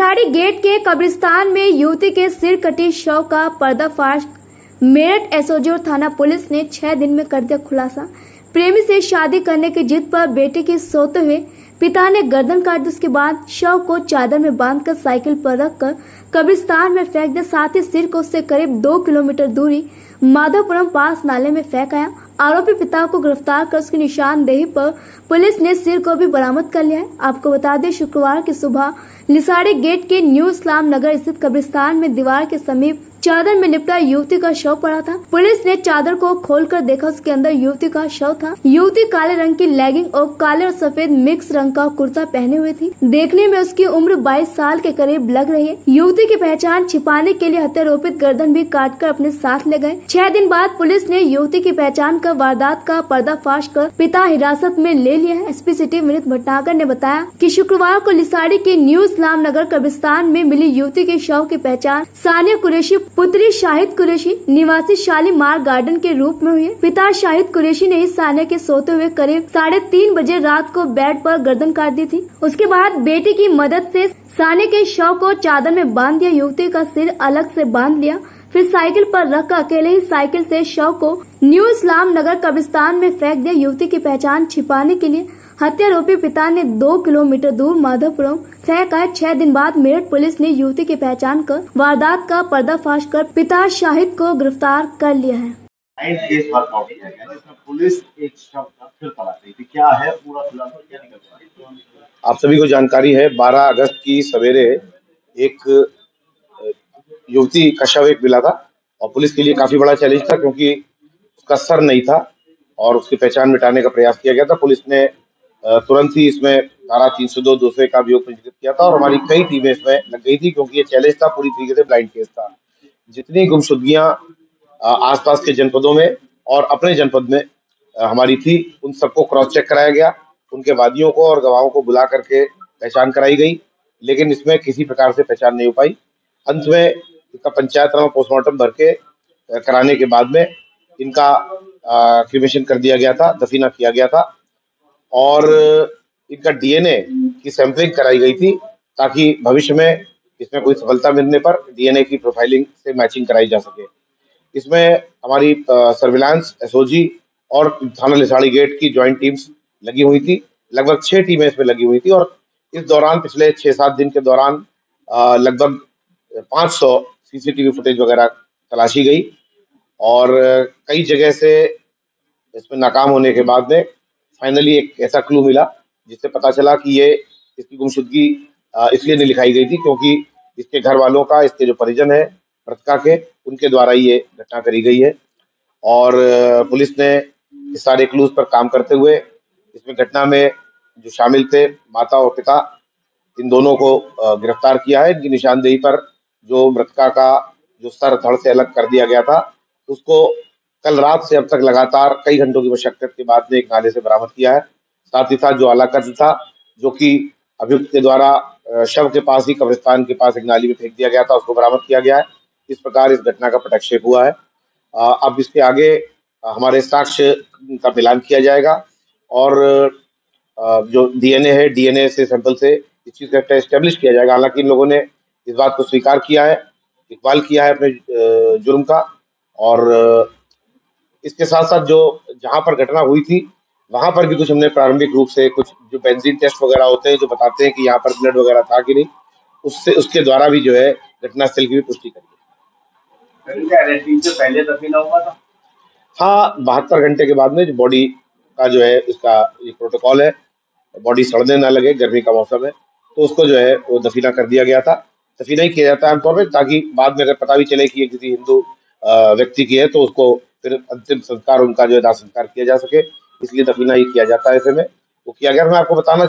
Lisari gate के कब्रिस्तान में युवती के सिर कटी शव का पर्दाफाश। मेरठ एसओजी और थाना पुलिस ने 6 दिन में कर दिया खुलासा। प्रेमी से शादी करने की जिद पर बेटे के सोते हुए पिता ने गर्दन काट दी। उसके बाद शव को चादर में बांधकर साइकिल पर रखकर कब्रिस्तान में फेंक दिया। साथ ही सिर को उससे करीब 2 किलोमीटर दूरी माधवपुरम पास नाले में फेंक आया। आरोपी पिता को गिरफ्तार कर उसकी निशानदेही पर पुलिस ने सिर को भी बरामद कर लिया है। आपको बता दें, शुक्रवार की सुबह लिसाड़ी गेट के न्यू इस्लाम नगर स्थित कब्रिस्तान में दीवार के समीप चादर में लिपटा युवती का शव पड़ा था। पुलिस ने चादर को खोलकर देखा, उसके अंदर युवती का शव था। युवती काले रंग की लेगिंग और काले और सफेद मिक्स रंग का कुर्ता पहने हुए थी। देखने में उसकी उम्र 22 साल के करीब लग रही है। युवती की पहचान छिपाने के लिए हत्यारोपित गर्दन भी काटकर अपने साथ ले गए। 6 दिन बाद पुलिस ने युवती की पहचान कर वारदात का पर्दाफाश कर पिता हिरासत में ले लिया है। एसपी सिटी विनीत भटनागर ने बताया कि शुक्रवार को लिसाड़ी के न्यू इस्लाम नगर कब्रिस्तान में मिली युवती के शव की पहचान सानिया कुरैशी पुत्री शाहिद कुरैशी निवासी शालीमार गार्डन के रूप में हुई है। पिता शाहिद कुरैशी ने इस सानिया के सोते हुए करीब 3:30 बजे रात को बेड पर गर्दन काट दी थी। उसके बाद बेटी की मदद से सानिया के शव को चादर में बांध दिया। युवती का सिर अलग से बांध लिया, फिर साइकिल पर रखकर अकेले ही साइकिल से शव को न्यू इस्लाम नगर कब्रिस्तान में फेंक दिया। युवती की पहचान छिपाने के लिए हत्यारोपी पिता ने 2 किलोमीटर दूर माधवपुरम फेंक आए। 6 दिन बाद मेरठ पुलिस ने युवती की पहचान कर वारदात का पर्दाफाश कर पिता शाहिद को गिरफ्तार कर लिया है। पुलिस एक शव फिर पकड़ रही थी, क्या है पूरा खुलासा, क्या निकल रहा है? आप सभी को जानकारी है, 12 अगस्त की सवेरे एक युवती का शव एक मिला था और पुलिस के लिए काफी बड़ा चैलेंज था, क्योंकि उसका सर नहीं था और उसकी पहचान मिटाने का प्रयास किया गया था। पुलिस ने तुरंत ही इसमें धारा 302, 201 का अभियोग पंजीकृत किया था और हमारी कई टीमें इसमें लग गई थी, क्योंकि ये चैलेंज था, पूरी तरीके से ब्लाइंड केस था। जितनी गुमशुदगियां आसपास के जनपदों में और अपने जनपद में हमारी थी, उन सबको क्रॉस चेक कराया गया। उनके वादियों को और गवाहों को बुला करके पहचान कराई गई, लेकिन इसमें किसी प्रकार से पहचान नहीं हो पाई। अंत में इसका पंचायत राम पोस्टमार्टम भर के कराने के बाद में इनका क्रीमेशन कर दिया गया था, दफीना किया गया था और इनका डीएनए की सैंपलिंग कराई गई थी, ताकि भविष्य में इसमें कोई सफलता मिलने पर डीएनए की प्रोफाइलिंग से मैचिंग कराई जा सके। इसमें हमारी सर्विलांस, एसओजी और थाना लिसाड़ी गेट की ज्वाइंट टीम्स लगी हुई थी। लगभग 6 टीमें इसमें लगी हुई थी और इस दौरान पिछले 6-7 दिन के दौरान लगभग 500 सीसीटीवी फुटेज वगैरह तलाशी गई और कई जगह से इसमें नाकाम होने के बाद में फाइनली एक ऐसा क्लू मिला जिससे पता चला कि ये इसकी गुमशुदगी इसलिए नहीं लिखाई गई थी क्योंकि इसके घर वालों का, इसके जो परिजन है मृतका के, उनके द्वारा ये घटना करी गई है। और पुलिस ने इस सारे क्लूज पर काम करते हुए इसमें घटना में जो शामिल थे माता और पिता, इन दोनों को गिरफ्तार किया है। इनकी निशानदेही पर जो मृतका का जो सर धड़ से अलग कर दिया गया था, उसको कल रात से अब तक लगातार कई घंटों की मशक्कत के बाद में एक नाले से बरामद किया है। साथ ही साथ जो आला कत्ल था, जो कि अभियुक्त के द्वारा शव के पास ही कब्रिस्तान के पास एक नाली में फेंक दिया गया था, उसको बरामद किया गया है। इस प्रकार इस घटना का पटक्षेप हुआ है। अब इसके आगे हमारे साक्ष्य का मिलान किया जाएगा और जो डीएनए है, डीएनए से सैंपल से इस चीज का एस्टेब्लिश किया जाएगा। हालांकि इन लोगों ने इस बात को स्वीकार किया है, इकबाल किया है अपने जुर्म का। और इसके साथ साथ जो जहां पर घटना हुई थी वहां पर भी कुछ हमने प्रारंभिक रूप से कुछ जो बेंजीन टेस्ट वगैरह होते हैं जो बताते हैं कि यहाँ पर ब्लड वगैरह था कि नहीं, उसके द्वारा भी जो है घटना स्थल की भी पुष्टि करी। पहले दफीना हुआ था? हाँ, 72 घंटे के बाद में जो बॉडी का जो है इसका ये प्रोटोकॉल है, बॉडी सड़ने ना लगे, गर्मी का मौसम है, तो उसको जो है वो दफीना कर दिया गया था। दफीना ही किया जाता है आमतौर पर, ताकि बाद में अगर पता भी चले कि ये किसी हिंदू व्यक्ति की है तो उसको फिर अंतिम संस्कार उनका जो है दाह संस्कार किया जा सके, इसलिए दफीना ही किया जाता है। ऐसे में वो किया गया। मैं आपको बताना